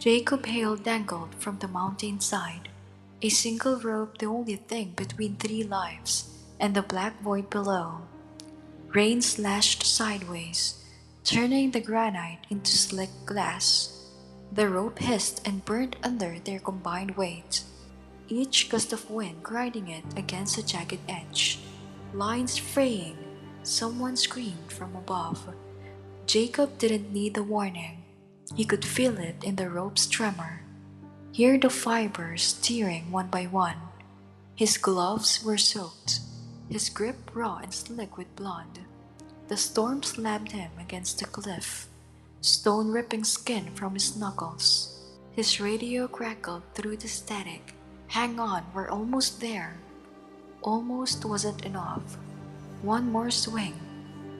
Jacob Hale dangled from the mountainside, a single rope the only thing between three lives and the black void below. Rain slashed sideways, turning the granite into slick glass. The rope hissed and burned under their combined weight, each gust of wind grinding it against a jagged edge. Lines fraying, someone screamed from above. Jacob didn't need the warning. He could feel it in the rope's tremor, hear the fibers tearing one by one. His gloves were soaked, his grip raw and slick with blood. The storm slammed him against the cliff, stone ripping skin from his knuckles. His radio crackled through the static. Hang on, we're almost there. Almost wasn't enough. One more swing,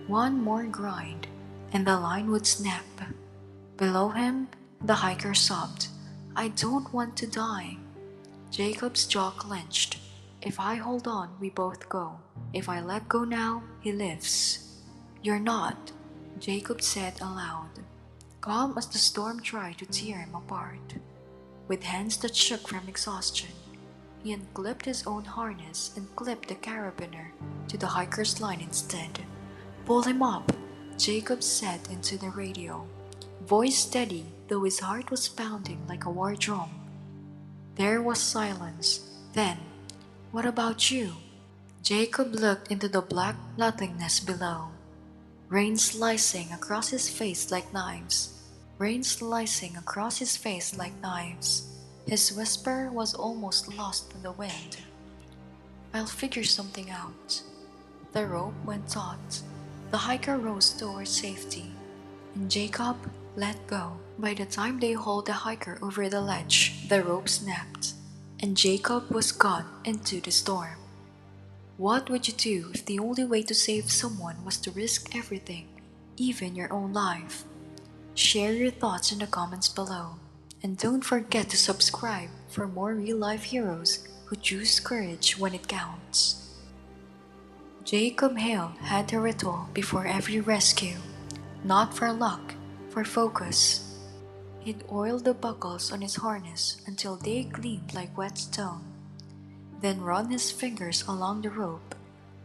one more grind, and the line would snap. Below him, the hiker sobbed, I don't want to die. Jacob's jaw clenched. If I hold on, we both go. If I let go now, he lives. You're not, Jacob said aloud, calm as the storm tried to tear him apart. With hands that shook from exhaustion, he unclipped his own harness and clipped the carabiner to the hiker's line instead. Pull him up, Jacob said into the radio, voice steady though his heart was pounding like a war drum. There was silence. Then, what about you? Jacob looked into the black nothingness below. Rain slicing across his face like knives. Rain slicing across his face like knives. His whisper was almost lost in the wind. I'll figure something out. The rope went taut. The hiker rose towards safety, and Jacob let go. By the time they hauled the hiker over the ledge, the rope snapped, and Jacob was gone into the storm. What would you do if the only way to save someone was to risk everything, even your own life? Share your thoughts in the comments below, and don't forget to subscribe for more real-life heroes who choose courage when it counts. Jacob Hale had a ritual before every rescue, not for luck, for focus. He'd oil the buckles on his harness until they gleamed like wet stone, then run his fingers along the rope,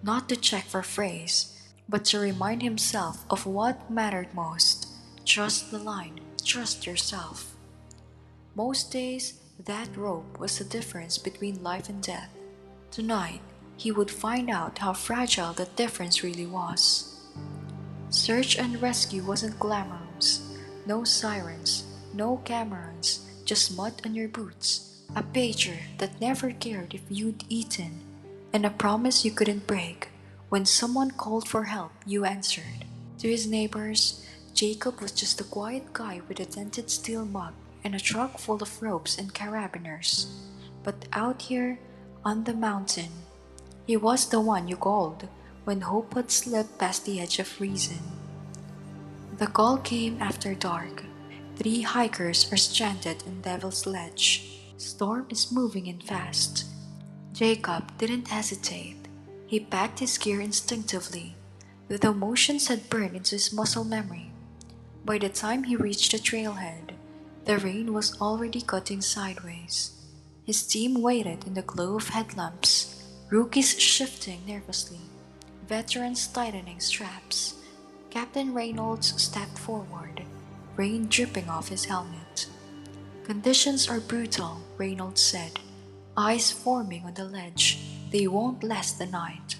not to check for frays, but to remind himself of what mattered most. Trust the line, trust yourself. Most days, that rope was the difference between life and death. Tonight, he would find out how fragile that difference really was. Search and rescue wasn't glamorous. No sirens, no cameras, just mud on your boots, a pager that never cared if you'd eaten, and a promise you couldn't break. When someone called for help, you answered. To his neighbors, Jacob was just a quiet guy with a dented steel mug and a truck full of ropes and carabiners. But out here, on the mountain, he was the one you called when hope had slipped past the edge of reason. The call came after dark. 3 hikers are stranded in Devil's Ledge. Storm is moving in fast. Jacob didn't hesitate. He packed his gear instinctively. The emotions had burned into his muscle memory. By the time he reached the trailhead, the rain was already cutting sideways. His team waited in the glow of headlamps, rookies shifting nervously, veterans tightening straps. Captain Reynolds stepped forward, rain dripping off his helmet. Conditions are brutal, Reynolds said, ice forming on the ledge. They won't last the night.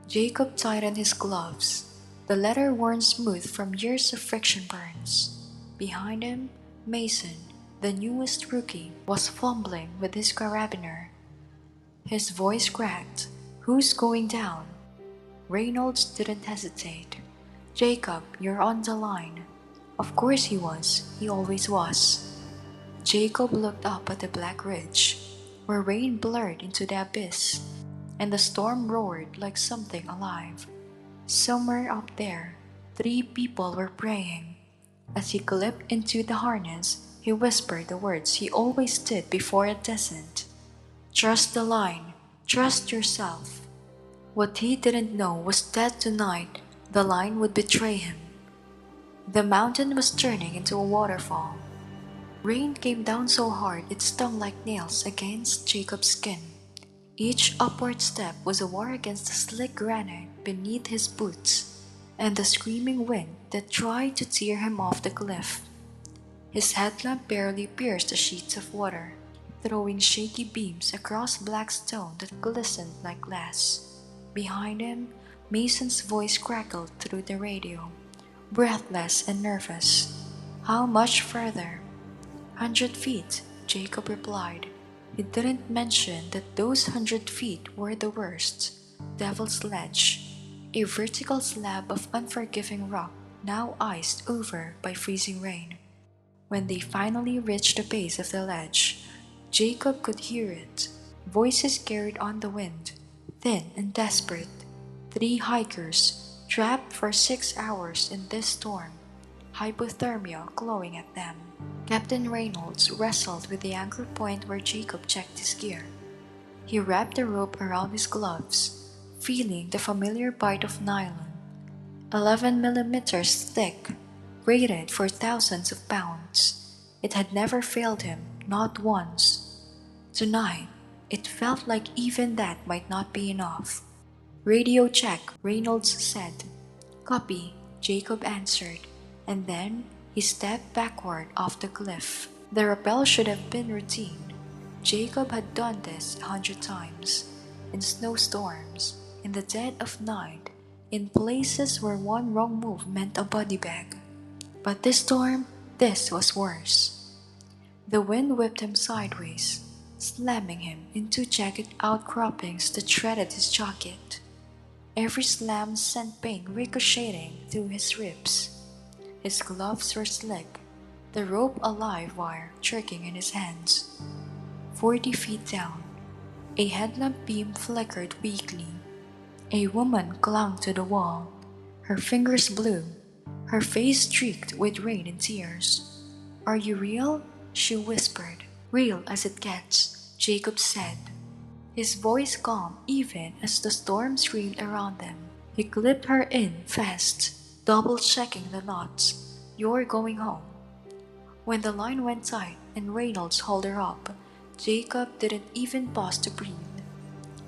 Jacob tightened his gloves, the leather worn smooth from years of friction burns. Behind him, Mason, the newest rookie, was fumbling with his carabiner. His voice cracked. Who's going down? Reynolds didn't hesitate. Jacob, you're on the line. Of course he was. He always was. Jacob looked up at the black ridge, where rain blurred into the abyss, and the storm roared like something alive. Somewhere up there, 3 people were praying. As he clipped into the harness, he whispered the words he always did before a descent. Trust the line. Trust yourself. What he didn't know was that tonight, the line would betray him. The mountain was turning into a waterfall. Rain came down so hard it stung like nails against Jacob's skin. Each upward step was a war against the slick granite beneath his boots and the screaming wind that tried to tear him off the cliff. His headlamp barely pierced the sheets of water, throwing shaky beams across black stone that glistened like glass. Behind him, Mason's voice crackled through the radio, breathless and nervous. "How much further?" "100 feet," Jacob replied. He didn't mention that those 100 feet were the worst. Devil's Ledge, a vertical slab of unforgiving rock now iced over by freezing rain. When they finally reached the base of the ledge, Jacob could hear it. Voices carried on the wind, thin and desperate. 3 hikers, trapped for 6 hours in this storm, hypothermia clawing at them. Captain Reynolds wrestled with the anchor point where Jacob checked his gear. He wrapped the rope around his gloves, feeling the familiar bite of nylon. 11 millimeters thick, rated for thousands of pounds. It had never failed him, not once. Tonight, it felt like even that might not be enough. "Radio check," Reynolds said. "Copy," Jacob answered, and then he stepped backward off the cliff. The rappel should have been routine. Jacob had done this 100 times, in snowstorms, in the dead of night, in places where one wrong move meant a body bag. But this storm, this was worse. The wind whipped him sideways, slamming him into jagged outcroppings that shredded his jacket. Every slam sent pain ricocheting through his ribs. His gloves were slick, the rope a live wire jerking in his hands. 40 feet down, a headlamp beam flickered weakly. A woman clung to the wall, her fingers blue, her face streaked with rain and tears. "Are you real?" she whispered. "Real as it gets," Jacob said, his voice calm even as the storm screamed around them. He clipped her in fast, double-checking the knots. "You're going home." When the line went tight and Reynolds hauled her up, Jacob didn't even pause to breathe.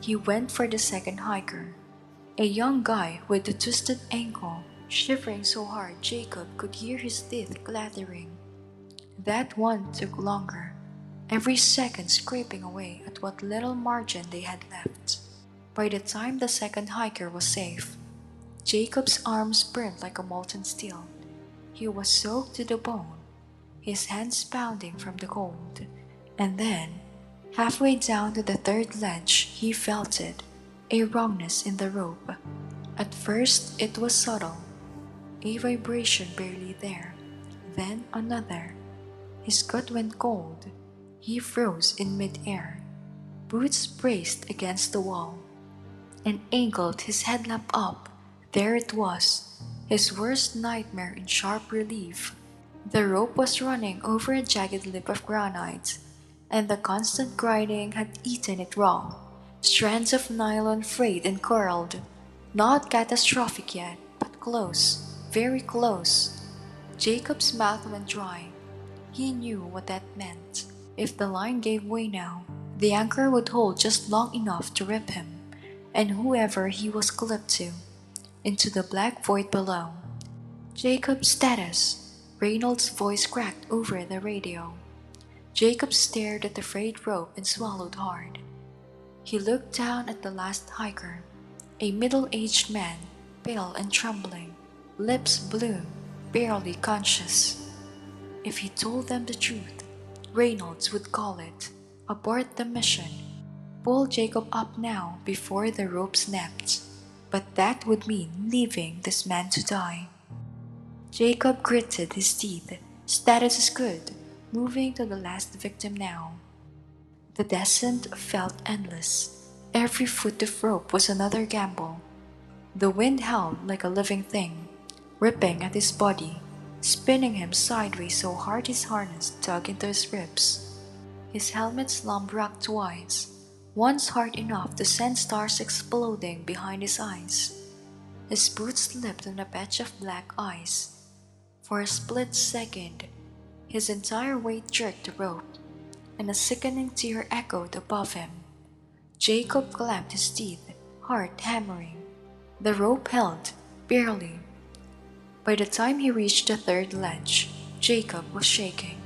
He went for the second hiker, a young guy with a twisted ankle, shivering so hard Jacob could hear his teeth clattering. That one took longer, every second scraping away at what little margin they had left. By the time the second hiker was safe, Jacob's arms burned like a molten steel. He was soaked to the bone, his hands pounding from the cold. And then, halfway down to the third ledge, he felt it, a wrongness in the rope. At first, it was subtle, a vibration barely there, then another. His gut went cold. He froze in mid-air, boots braced against the wall, and angled his headlamp up. There it was, his worst nightmare in sharp relief. The rope was running over a jagged lip of granite, and the constant grinding had eaten it raw. Strands of nylon frayed and curled. Not catastrophic yet, but close, very close. Jacob's mouth went dry. He knew what that meant. If the line gave way now, the anchor would hold just long enough to rip him, and whoever he was clipped to, into the black void below. "Jacob, status!" Reynolds' voice cracked over the radio. Jacob stared at the frayed rope and swallowed hard. He looked down at the last hiker, a middle-aged man, pale and trembling, lips blue, barely conscious. If he told them the truth, Reynolds would call it, abort the mission, pull Jacob up now before the rope snapped. But that would mean leaving this man to die. Jacob gritted his teeth. Status is good, moving to the last victim now. The descent felt endless. Every foot of rope was another gamble. The wind howled like a living thing, ripping at his body, spinning him sideways so hard his harness dug into his ribs. His helmet slumped back twice, once hard enough to send stars exploding behind his eyes. His boots slipped on a patch of black ice. For a split second, His entire weight jerked the rope, and a sickening tear echoed above him. Jacob clamped his teeth, heart hammering. The rope held, barely. By the time he reached the third ledge, Jacob was shaking.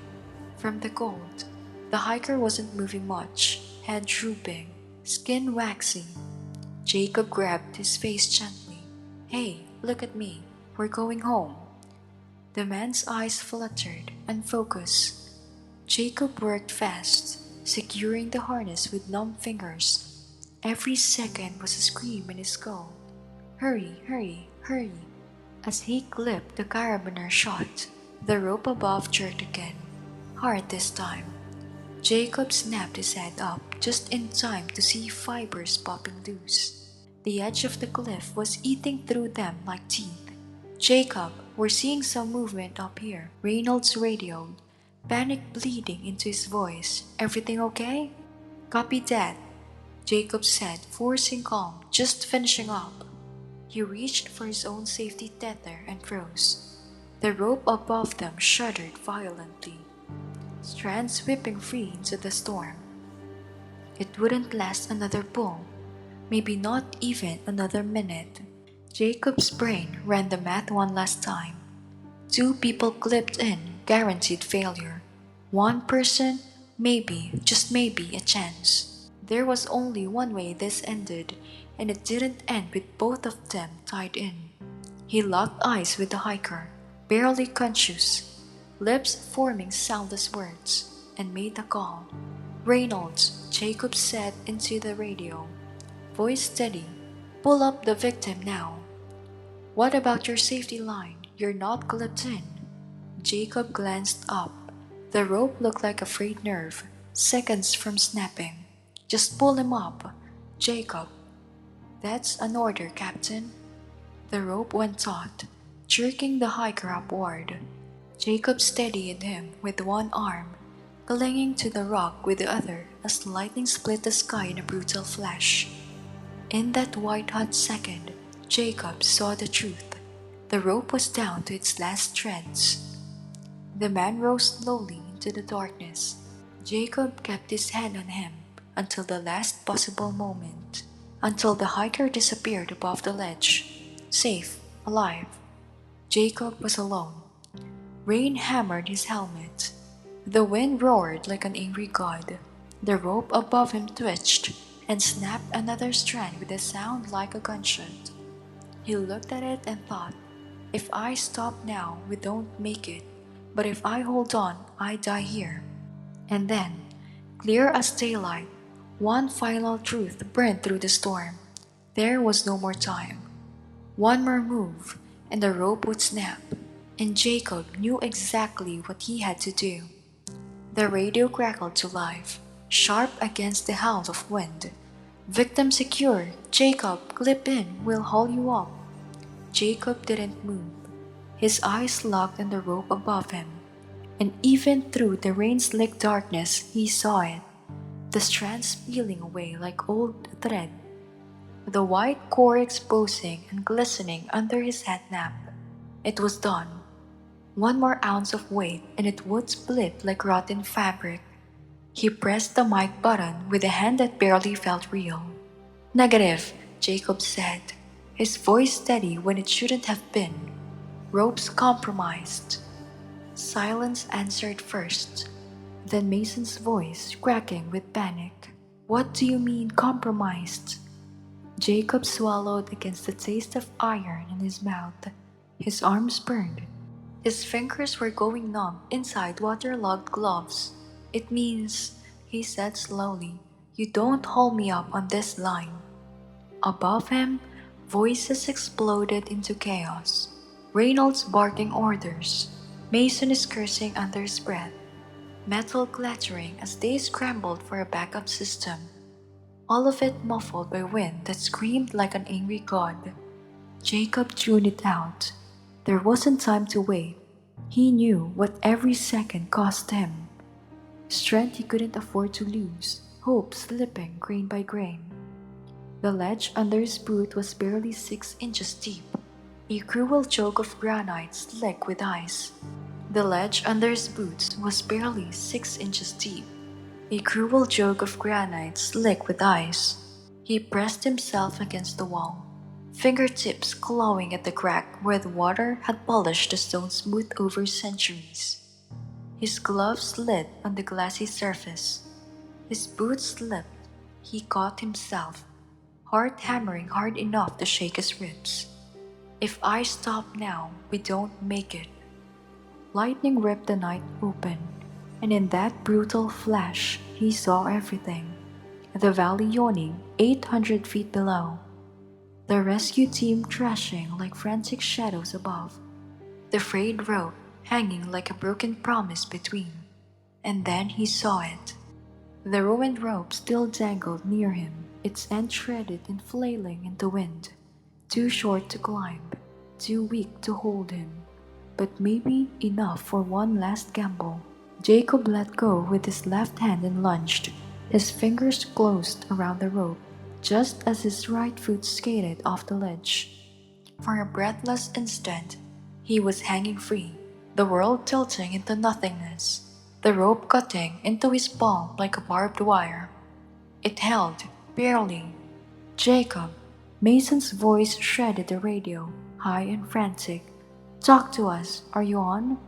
From the cold, the hiker wasn't moving much, head drooping, skin waxy. Jacob grabbed his face gently. "Hey, look at me. We're going home." The man's eyes fluttered, unfocused. Jacob worked fast, securing the harness with numb fingers. Every second was a scream in his skull. "Hurry, hurry, hurry." As he clipped the carabiner shot, the rope above jerked again, hard this time. Jacob snapped his head up just in time to see fibers popping loose. The edge of the cliff was eating through them like teeth. "Jacob, we're seeing some movement up here," Reynolds radioed, panic bleeding into his voice. "Everything okay?" "Copy that," Jacob said, forcing calm, "just finishing up." He reached for his own safety tether and froze. The rope above them shuddered violently, strands whipping free into the storm. It wouldn't last another pull, maybe not even another minute. Jacob's brain ran the math one last time. 2 people clipped in, guaranteed failure. 1 person, maybe, just maybe, a chance. There was only one way this ended, and it didn't end with both of them tied in. He locked eyes with the hiker, barely conscious, lips forming soundless words, and made a call. "Reynolds," Jacob said into the radio, voice steady, "pull up the victim now." "What about your safety line? You're not clipped in." Jacob glanced up. The rope looked like a frayed nerve, seconds from snapping. "Just pull him up, Jacob." "That's an order, Captain." The rope went taut, jerking the hiker upward. Jacob steadied him with one arm, clinging to the rock with the other as lightning split the sky in a brutal flash. In that white-hot second, Jacob saw the truth. The rope was down to its last threads. The man rose slowly into the darkness. Jacob kept his hand on him until the last possible moment, until the hiker disappeared above the ledge. Safe, alive. Jacob was alone. Rain hammered his helmet. The wind roared like an angry god. The rope above him twitched and snapped another strand with a sound like a gunshot. He looked at it and thought, "If I stop now, we don't make it. But if I hold on, I die here." And then, clear as daylight, one final truth burned through the storm. There was no more time. One more move, and the rope would snap, and Jacob knew exactly what he had to do. The radio crackled to life, sharp against the howl of wind. "Victim secure. Jacob, clip in. We'll haul you up." Jacob didn't move. His eyes locked on the rope above him, and even through the rain-slicked darkness he saw it, the strands peeling away like old thread, the white core exposing and glistening under his headlamp. It was done. One more ounce of weight and it would split like rotten fabric. He pressed the mic button with a hand that barely felt real. "Negative," Jacob said, his voice steady when it shouldn't have been. "Ropes compromised." Silence answered first, then Mason's voice cracking with panic. "What do you mean compromised?" Jacob swallowed against the taste of iron in his mouth. His arms burned. His fingers were going numb inside waterlogged gloves. "It means," he said slowly, "you don't haul me up on this line." Above him, voices exploded into chaos. Reynolds barking orders. Mason is cursing under his breath. Metal clattering as they scrambled for a backup system. All of it muffled by wind that screamed like an angry god. Jacob tuned it out. There wasn't time to wait. He knew what every second cost him. Strength he couldn't afford to lose, hope slipping grain by grain. The ledge under his boot was barely 6 inches deep, a cruel choke of granite slick with ice. The ledge under his boots was barely 6 inches deep, a cruel joke of granite slick with ice. He pressed himself against the wall, fingertips clawing at the crack where the water had polished the stone smooth over centuries. His gloves slid on the glassy surface. His boots slipped. He caught himself, heart hammering hard enough to shake his ribs. If I stop now, we don't make it. Lightning ripped the night open, and in that brutal flash, he saw everything. The valley yawning 800 feet below, the rescue team thrashing like frantic shadows above, the frayed rope hanging like a broken promise between. And then he saw it. The ruined rope still dangled near him, its end shredded and flailing in the wind. Too short to climb, too weak to hold him, but maybe enough for one last gamble. Jacob let go with his left hand and lunged. His fingers closed around the rope, just as his right foot skated off the ledge. For a breathless instant, he was hanging free, the world tilting into nothingness, the rope cutting into his palm like a barbed wire. It held, barely. Jacob. Mason's voice shredded the radio, high and frantic. Talk to us, are you on?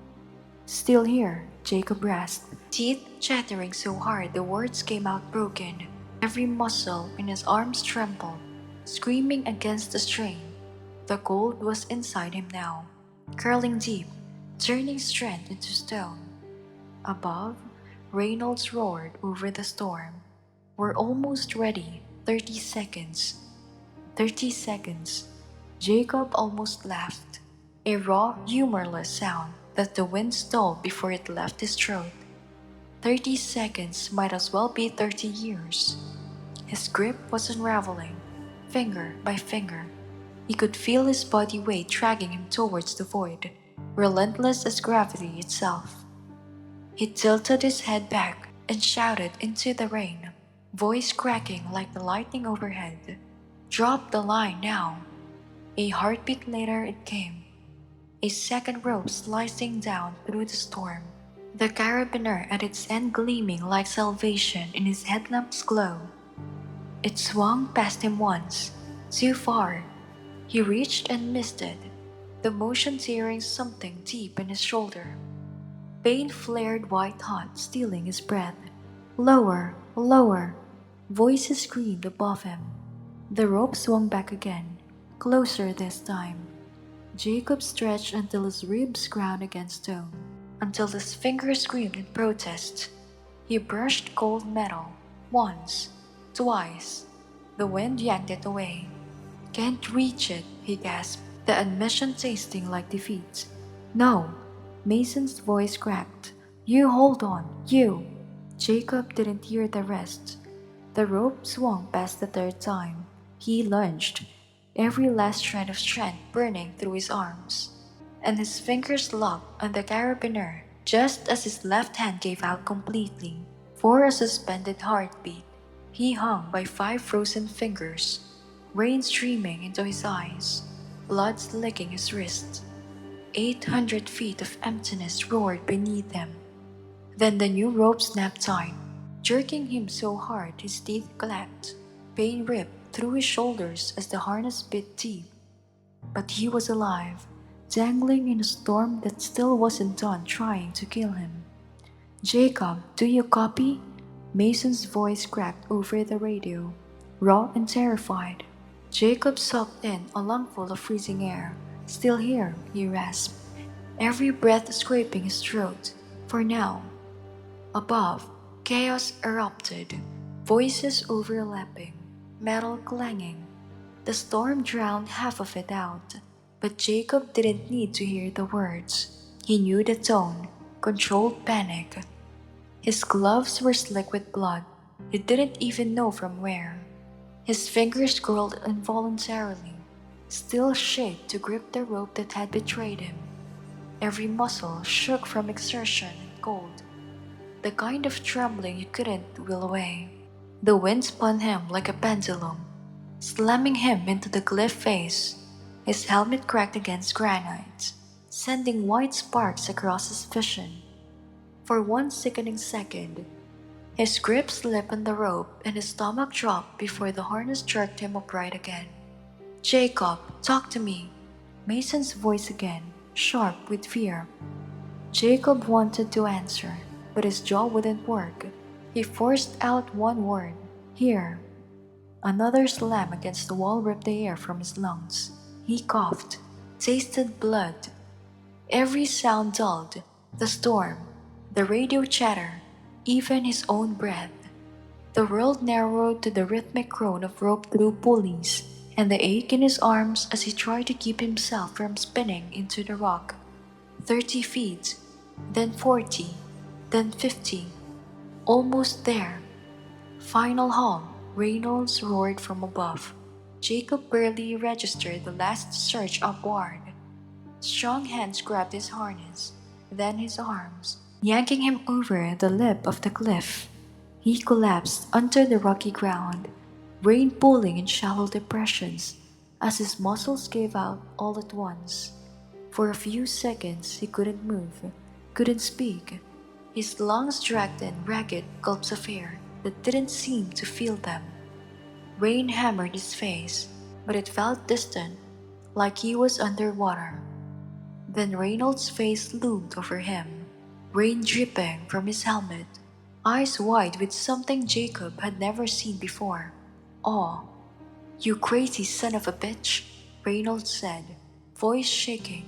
Still here, Jacob rasped, teeth chattering so hard the words came out broken. Every muscle in his arms trembled, screaming against the strain. The gold was inside him now, curling deep, turning strength into stone. Above, Reynolds roared over the storm. We're almost ready. 30 seconds. 30 seconds. Jacob almost laughed, a raw, humorless sound that the wind stole before it left his throat. 30 seconds might as well be 30 years. His grip was unraveling, finger by finger. He could feel his body weight dragging him towards the void, relentless as gravity itself. He tilted his head back and shouted into the rain, voice cracking like the lightning overhead. Drop the line now. A heartbeat later it came, a second rope slicing down through the storm, the carabiner at its end gleaming like salvation in his headlamp's glow. It swung past him once, too far. He reached and missed it, the motion tearing something deep in his shoulder. Pain flared white hot, stealing his breath. Lower, lower. Voices screamed above him. The rope swung back again, closer this time. Jacob stretched until his ribs ground against stone, until his fingers screamed in protest. He brushed cold metal, once, twice. The wind yanked it away. Can't reach it, he gasped, the admission tasting like defeat. No, Mason's voice cracked. You hold on, you! Jacob didn't hear the rest. The rope swung past the third time. He lunged, every last shred of strength burning through his arms. And his fingers locked on the carabiner just as his left hand gave out completely. For a suspended heartbeat, he hung by 5 frozen fingers, rain streaming into his eyes, blood slicking his wrists. 800 feet of emptiness roared beneath him. Then the new rope snapped tight, jerking him so hard his teeth clacked. Pain ripped through his shoulders as the harness bit deep. But he was alive, dangling in a storm that still wasn't done trying to kill him. Jacob, do you copy? Mason's voice cracked over the radio, raw and terrified. Jacob sucked in a lungful of freezing air. Still here, he rasped, every breath scraping his throat. For now. Above, chaos erupted, voices overlapping, metal clanging. The storm drowned half of it out, but Jacob didn't need to hear the words. He knew the tone, controlled panic. His gloves were slick with blood. He didn't even know from where. His fingers curled involuntarily, still shaped to grip the rope that had betrayed him. Every muscle shook from exertion and cold, the kind of trembling you couldn't will away. The wind spun him like a pendulum, slamming him into the cliff face. His helmet cracked against granite, sending white sparks across his vision. For one sickening second, his grip slipped on the rope and his stomach dropped before the harness jerked him upright again. "Jacob, talk to me!" Mason's voice again, sharp with fear. Jacob wanted to answer, but his jaw wouldn't work. He forced out one word: "Here." Another slam against the wall ripped the air from his lungs. He coughed, tasted blood. Every sound dulled: the storm, the radio chatter, even his own breath. The world narrowed to the rhythmic groan of rope through pulleys, and the ache in his arms as he tried to keep himself from spinning into the rock. 30 feet, then 40, then 50. Almost there. Final haul, Reynolds roared from above. Jacob barely registered the last surge upward. Strong hands grabbed his harness, then his arms, yanking him over the lip of the cliff. He collapsed under the rocky ground, brain pulling in shallow depressions as his muscles gave out all at once. For a few seconds he couldn't move, couldn't speak. His lungs dragged in ragged gulps of air that didn't seem to feel them. Rain hammered his face, but it felt distant, like he was underwater. Then Reynolds' face loomed over him, rain dripping from his helmet, eyes wide with something Jacob had never seen before: awe. "You crazy son of a bitch," Reynolds said, voice shaking.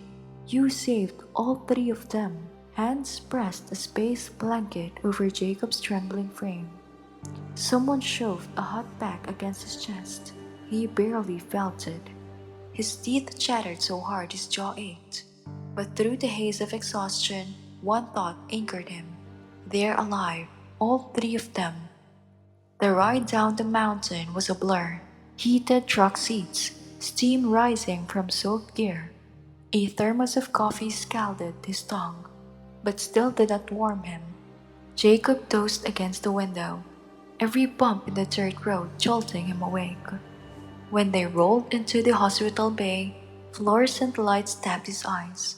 "You saved all three of them." Hands pressed a space blanket over Jacob's trembling frame. Someone shoved a hot pack against his chest. He barely felt it. His teeth chattered so hard his jaw ached. But through the haze of exhaustion, one thought anchored him. They're alive, all three of them. The ride down the mountain was a blur. Heated truck seats, steam rising from soaked gear. A thermos of coffee scalded his tongue, but still did not warm him. Jacob dozed against the window, every bump in the dirt road jolting him awake. When they rolled into the hospital bay, fluorescent lights stabbed his eyes.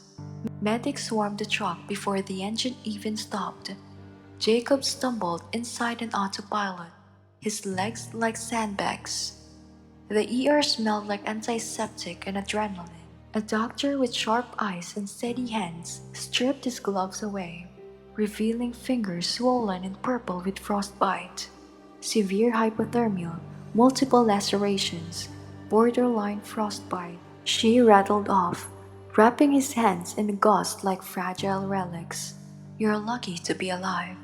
Medics swarmed the truck before the engine even stopped. Jacob stumbled inside an autopilot, his legs like sandbags. The ER smelled like antiseptic and adrenaline. A doctor with sharp eyes and steady hands stripped his gloves away, revealing fingers swollen and purple with frostbite. Severe hypothermia, multiple lacerations, borderline frostbite. She rattled off, wrapping his hands in gauze like fragile relics. "You're lucky to be alive."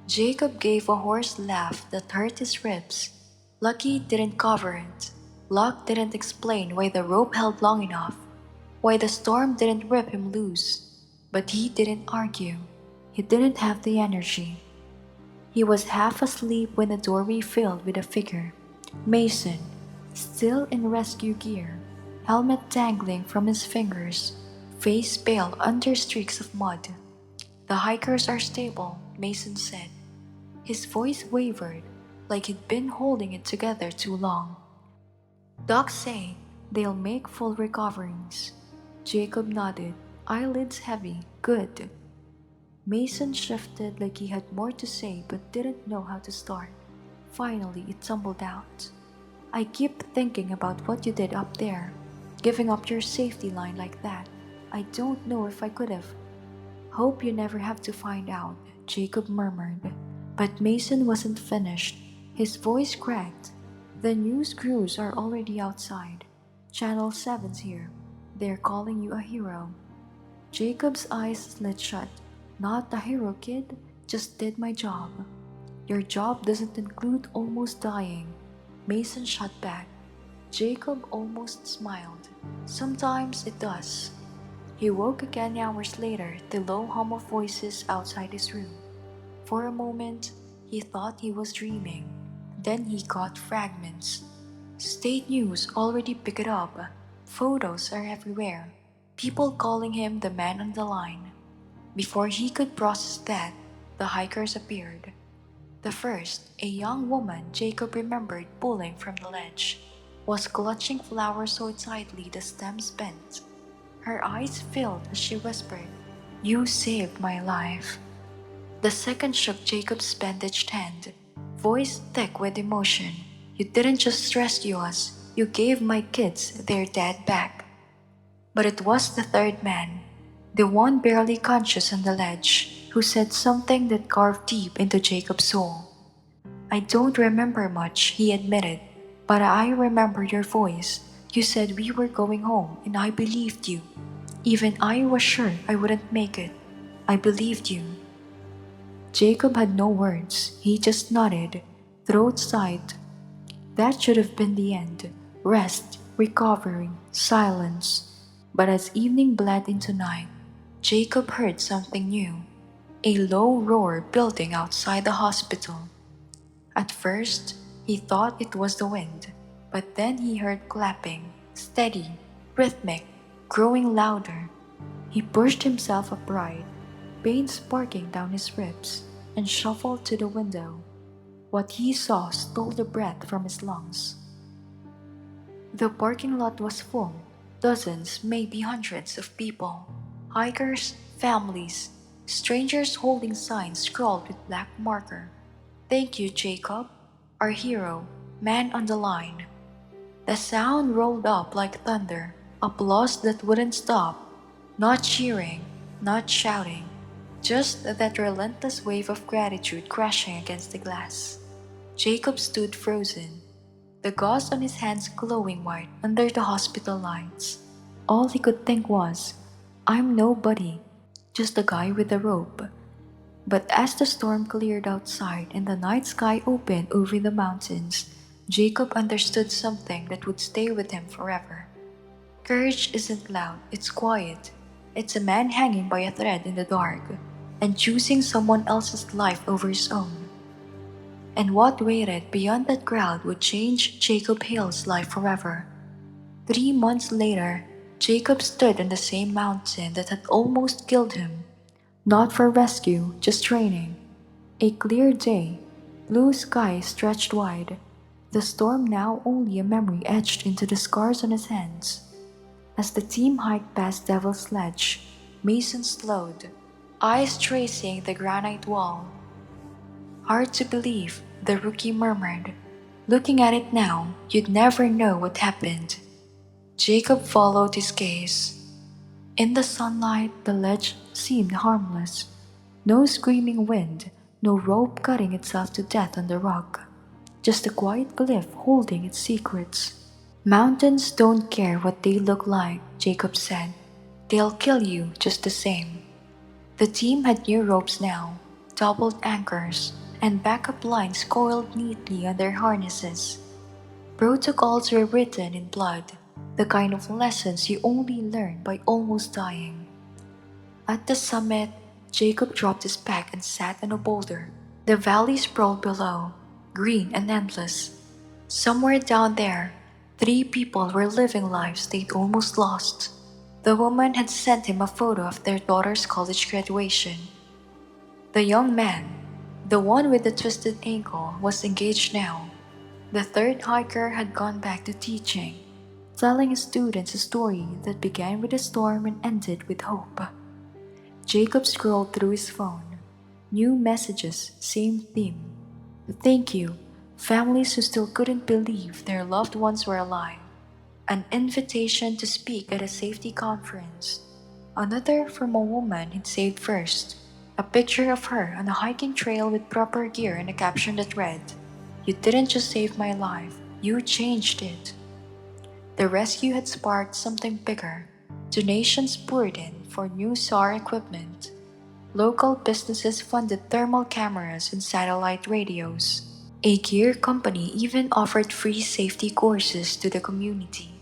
Jacob gave a hoarse laugh that hurt his ribs. Lucky didn't cover it. Luck didn't explain why the rope held long enough, why the storm didn't rip him loose. But he didn't argue. He didn't have the energy. He was half asleep when the doorway filled with a figure. Mason, still in rescue gear, helmet dangling from his fingers, face pale under streaks of mud. "The hikers are stable," Mason said. His voice wavered, like he'd been holding it together too long. "Docs say they'll make full recoveries." Jacob nodded, eyelids heavy. "Good." Mason shifted like he had more to say but didn't know how to start. Finally, it tumbled out. "I keep thinking about what you did up there, giving up your safety line like that. I don't know if I could have." "Hope you never have to find out," Jacob murmured. But Mason wasn't finished. His voice cracked. "The news crews are already outside. Channel 7's here. They're calling you a hero." Jacob's eyes slid shut. "Not a hero, kid. Just did my job." "Your job doesn't include almost dying." Mason shot back. Jacob almost smiled. "Sometimes it does." He woke again hours later to low hum of voices outside his room. For a moment, he thought he was dreaming. Then he caught fragments. State news already picked it up. Photos are everywhere. People calling him the man on the line. Before he could process that, the hikers appeared. The first, a young woman Jacob remembered pulling from the ledge, was clutching flowers so tightly the stems bent. Her eyes filled as she whispered, "You saved my life." The second shook Jacob's bandaged hand, voice thick with emotion. "You didn't just rescue us, you gave my kids their dad back." But it was the third man, the one barely conscious on the ledge, who said something that carved deep into Jacob's soul. "I don't remember much," he admitted, "but I remember your voice. You said we were going home, and I believed you. Even I was sure I wouldn't make it. I believed you." Jacob had no words. He just nodded, throat sighed. That should have been the end. Rest, recovery, silence. But as evening bled into night, Jacob heard something new. A low roar building outside the hospital. At first, he thought it was the wind, but then he heard clapping, steady, rhythmic, growing louder. He pushed himself upright, pain sparking down his ribs, and shuffled to the window. What he saw stole the breath from his lungs. The parking lot was full, dozens, maybe hundreds of people. Hikers, families, strangers holding signs scrawled with black marker. "Thank you, Jacob, our hero, man on the line." The sound rolled up like thunder, applause that wouldn't stop. Not cheering, not shouting, just that relentless wave of gratitude crashing against the glass. Jacob stood frozen, the gauze on his hands glowing white under the hospital lights. All he could think was, "I'm nobody, just a guy with a rope." But as the storm cleared outside and the night sky opened over the mountains, Jacob understood something that would stay with him forever. Courage isn't loud, it's quiet. It's a man hanging by a thread in the dark and choosing someone else's life over his own. And what waited beyond that crowd would change Jacob Hale's life forever. 3 months later, Jacob stood on the same mountain that had almost killed him. Not for rescue, just training. A clear day, blue sky stretched wide. The storm now only a memory etched into the scars on his hands. As the team hiked past Devil's Ledge, Mason slowed, eyes tracing the granite wall. "Hard to believe," the rookie murmured. "Looking at it now, you'd never know what happened." Jacob followed his gaze. In the sunlight, the ledge seemed harmless. No screaming wind, no rope cutting itself to death on the rock. Just a quiet cliff holding its secrets. "Mountains don't care what they look like," Jacob said. "They'll kill you just the same." The team had new ropes now, doubled anchors, and backup lines coiled neatly on their harnesses. Protocols were written in blood, the kind of lessons you only learn by almost dying. At the summit, Jacob dropped his pack and sat on a boulder. The valley sprawled below, green and endless. Somewhere down there, 3 people were living lives they'd almost lost. The woman had sent him a photo of their daughter's college graduation. The young man, the one with the twisted ankle, was engaged now. The third hiker had gone back to teaching, telling his students a story that began with a storm and ended with hope. Jacob scrolled through his phone. New messages, same theme. "Thank you, families who still couldn't believe their loved ones were alive." An invitation to speak at a safety conference. Another from a woman he'd saved first. A picture of her on a hiking trail with proper gear and a caption that read, "You didn't just save my life, you changed it." The rescue had sparked something bigger. Donations poured in for new SAR equipment. Local businesses funded thermal cameras and satellite radios. A gear company even offered free safety courses to the community.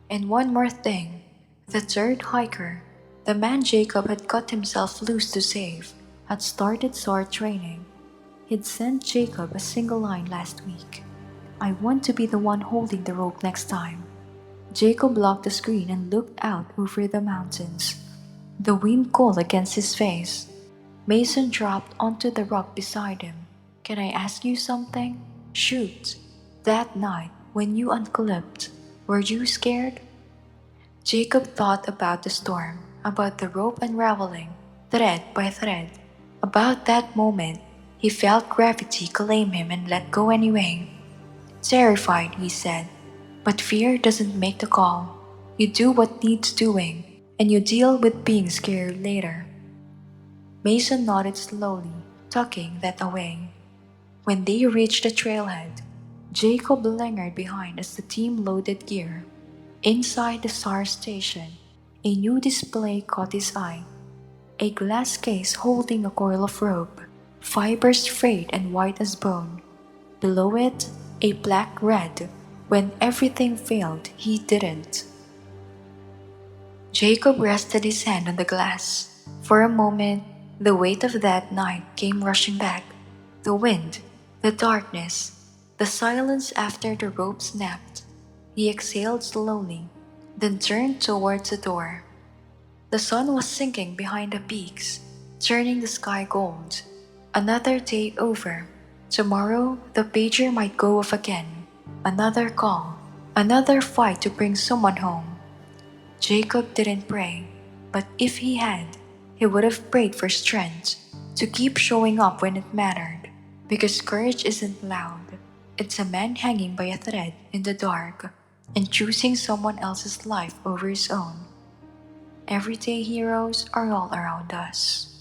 And one more thing, the third hiker, the man Jacob had cut himself loose to save, had started SAR training. He'd sent Jacob a single line last week. "I want to be the one holding the rope next time." Jacob locked the screen and looked out over the mountains. The wind cold against his face. Mason dropped onto the rock beside him. "Can I ask you something?" "Shoot." "That night, when you unclipped, were you scared?" Jacob thought about the storm, about the rope unraveling, thread by thread. About that moment, he felt gravity claim him and let go anyway. Terrified, he said, but fear doesn't make the call. You do what needs doing, and you deal with being scared later. Mason nodded slowly, tucking that away. When they reached the trailhead, Jacob lingered behind as the team loaded gear. Inside the SAR station, a new display caught his eye. A glass case holding a coil of rope, fibers frayed and white as bone. Below it, a black red. When everything failed, he didn't. Jacob rested his hand on the glass. For a moment, the weight of that night came rushing back. The wind, the darkness, the silence after the rope snapped. He exhaled slowly, then turned towards the door. The sun was sinking behind the peaks, turning the sky gold. Another day over. Tomorrow, the pager might go off again. Another call, another fight to bring someone home. Jacob didn't pray, but if he had, he would have prayed for strength to keep showing up when it mattered. Because courage isn't loud, it's a man hanging by a thread in the dark and choosing someone else's life over his own. Everyday heroes are all around us.